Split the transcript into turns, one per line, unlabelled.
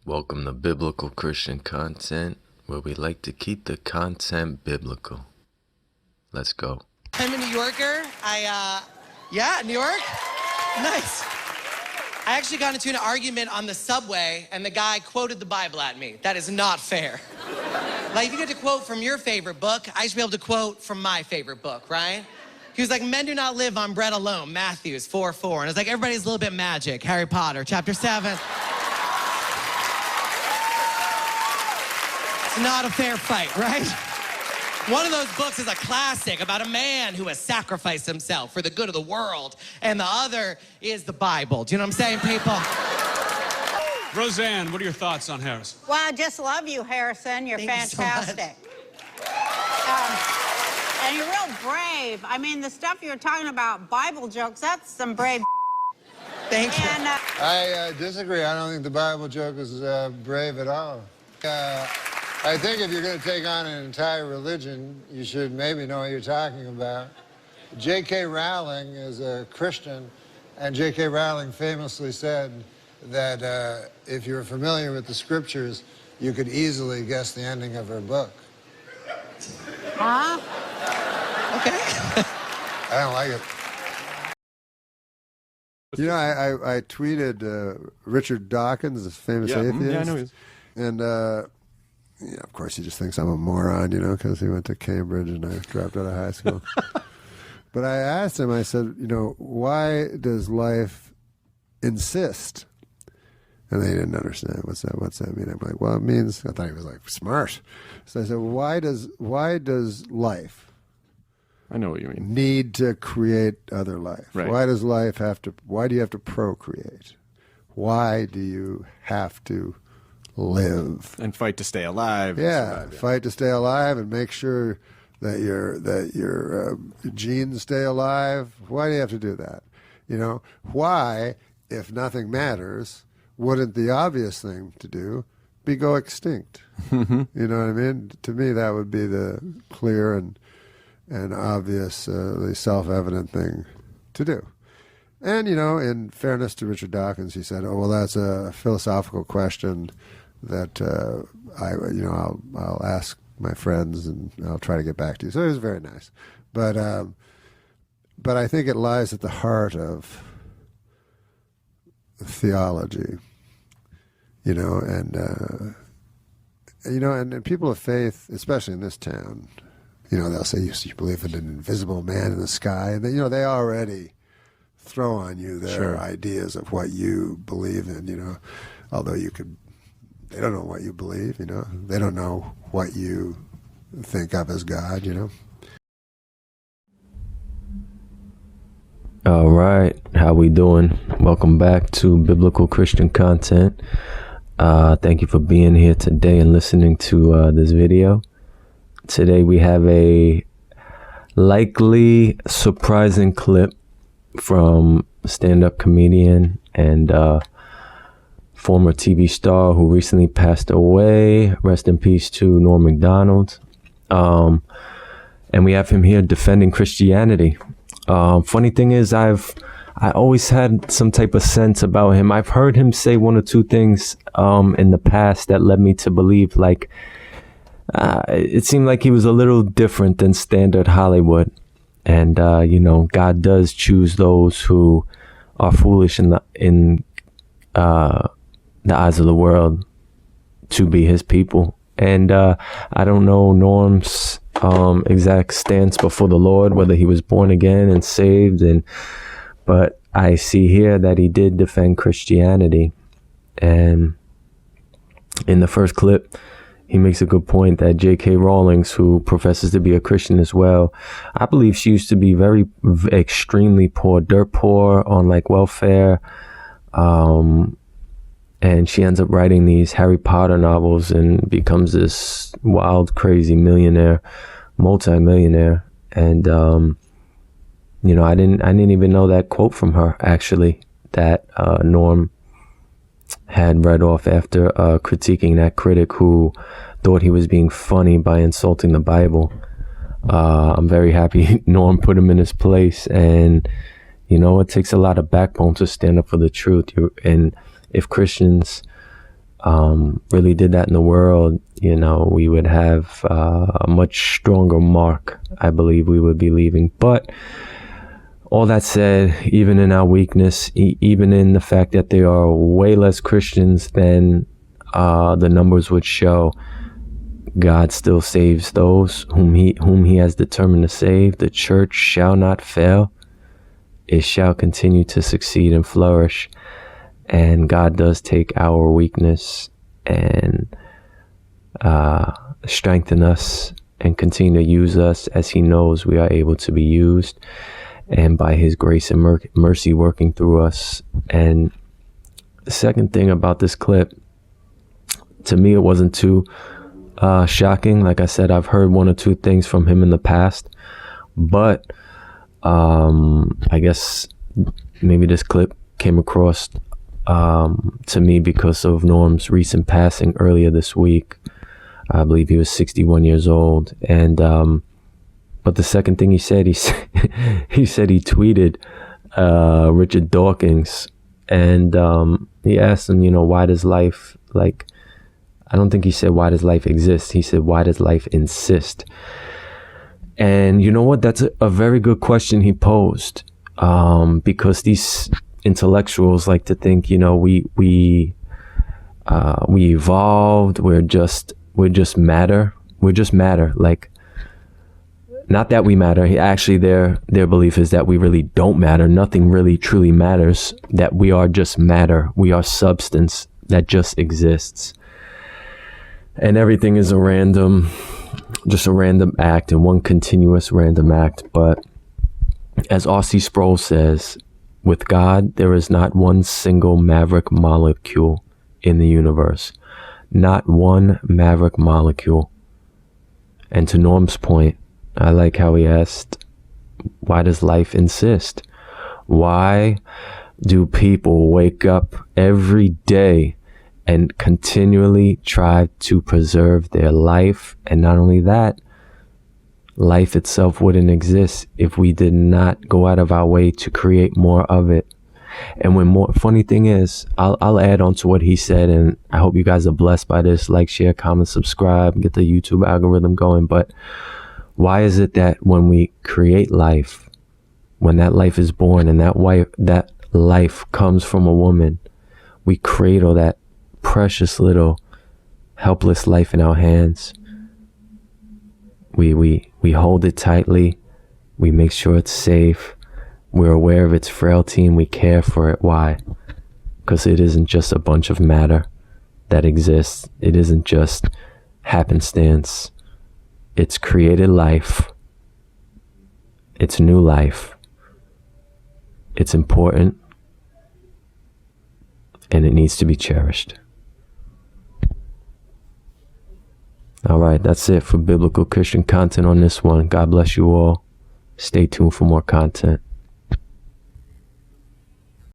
Welcome to Biblical Christian Content, where we like to keep the content biblical. Let's go.
I'm a New Yorker. Yeah, New York? Nice. I actually got into an argument on the subway, and the guy quoted the Bible at me. That is not fair. Like, if you get to quote from your favorite book, I should be able to quote from my favorite book, right? He was like, men do not live on bread alone, Matthew 4:4. And it's like, everybody's a little bit magic, Harry Potter, chapter 7. It's not a fair fight, right? One of those books is a classic about a man who has sacrificed himself for the good of the world, and the other is the Bible. Do you know what I'm saying, people?
Roseanne, what are your thoughts on Harrison?
Well, I just love you, Harrison. You're fantastic. And you're real brave. I mean, the stuff you're talking about, Bible jokes, that's some brave.
Thank you.
And,
I disagree. I don't think the Bible joke is brave at all. I think if you're going to take on an entire religion, you should maybe know what you're talking about. J.K. Rowling is a Christian, and J.K. Rowling famously said that if you were familiar with the scriptures, you could easily guess the ending of her book.
huh?
Okay.
I don't like it. You know, I tweeted Richard Dawkins, this famous atheist.
Yeah, I know he is.
And, yeah, of course, he just thinks I'm a moron, you know, because he went to Cambridge and I dropped out of high school. But I asked him, I said, you know, why does life insist? And they didn't understand. What's that mean? I'm like, well, it means, I thought he was like smart. So I said, why does life
I know what you mean.
need to create other life?
Right.
Why do you have to procreate? Why do you have to live
And fight to stay alive.
Yeah, fight to stay alive and make sure that your genes stay alive. Why do you have to do that? You know, why, if nothing matters, wouldn't the obvious thing to do be go extinct? You know what I mean? To me, that would be the clear and obviously self-evident thing to do. And, you know, in fairness to Richard Dawkins, he said, oh, well, that's a philosophical question that I'll ask my friends and I'll try to get back to you. So it was very nice. But I think it lies at the heart of theology, you know, and people of faith, especially in this town, you know, they'll say, you believe in an invisible man in the sky. And, you know, they already throw on you their ideas of what you believe in, you know, although they don't know what you believe, you know. They don't know what you think of as God, you know.
All right, how we doing? Welcome back to Biblical Christian Content. Thank you for being here today and listening to this video. Today we have a likely surprising clip from stand-up comedian and former TV star who recently passed away. Rest in peace to Norm MacDonald. And we have him here defending Christianity. Funny thing is, I always had some type of sense about him. I've heard him say one or two things in the past that led me to believe, like, it seemed like he was a little different than standard Hollywood. And, you know, God does choose those who are foolish in the eyes of the world to be his people. And I don't know Norm's exact stance before the Lord, whether he was born again and saved, but I see here that he did defend Christianity. And in the first clip, he makes a good point that J.K. Rowling, who professes to be a Christian as well, I believe she used to be extremely poor, dirt poor, on like welfare. And she ends up writing these Harry Potter novels and becomes this wild, crazy millionaire, multi-millionaire. And, you know, I didn't even know that quote from her, actually, that Norm had read off after critiquing that critic who thought he was being funny by insulting the Bible. I'm very happy Norm put him in his place. And, you know, it takes a lot of backbone to stand up for the truth. And if Christians really did that in the world, you know, we would have a much stronger mark. I believe we would be leaving. But all that said, even in our weakness, even in the fact that there are way less Christians than the numbers would show, God still saves those whom he has determined to save. The church shall not fail. It shall continue to succeed and flourish. And God does take our weakness and strengthen us and continue to use us as he knows we are able to be used, and by his grace and mercy working through us. And the second thing about this clip, to me, it wasn't too shocking. Like I said, I've heard one or two things from him in the past, but I guess maybe this clip came across to me because of Norm's recent passing earlier this week. I believe he was 61 years old. And but the second thing he said he tweeted Richard Dawkins, and he asked him, you know, why does life, like, I don't think he said why does life exist. He said, why does life insist? And you know what? That's a very good question he posed, because these intellectuals like to think, you know, we evolved. We're just matter. We're just matter. Like, not that we matter. Actually, their belief is that we really don't matter. Nothing really truly matters. That we are just matter. We are substance that just exists. And everything is just a random act, and one continuous random act. But as R.C. Sproul says, with God, there is not one single maverick molecule in the universe. Not one maverick molecule. And to Norm's point, I like how he asked, why does life insist? Why do people wake up every day and continually try to preserve their life? And not only that, life itself wouldn't exist if we did not go out of our way to create more of it. And funny thing is, I'll add on to what he said, and I hope you guys are blessed by this. Like, share, comment, subscribe, get the YouTube algorithm going. But why is it that when we create life, when that life is born and that life comes from a woman, we cradle that precious little helpless life in our hands? We hold it tightly. We make sure it's safe. We're aware of its frailty and we care for it. Why? Because it isn't just a bunch of matter that exists. It isn't just happenstance. It's created life. It's new life. It's important. And it needs to be cherished. All right, that's it for biblical Christian content on this one. God bless you all. Stay tuned for more content.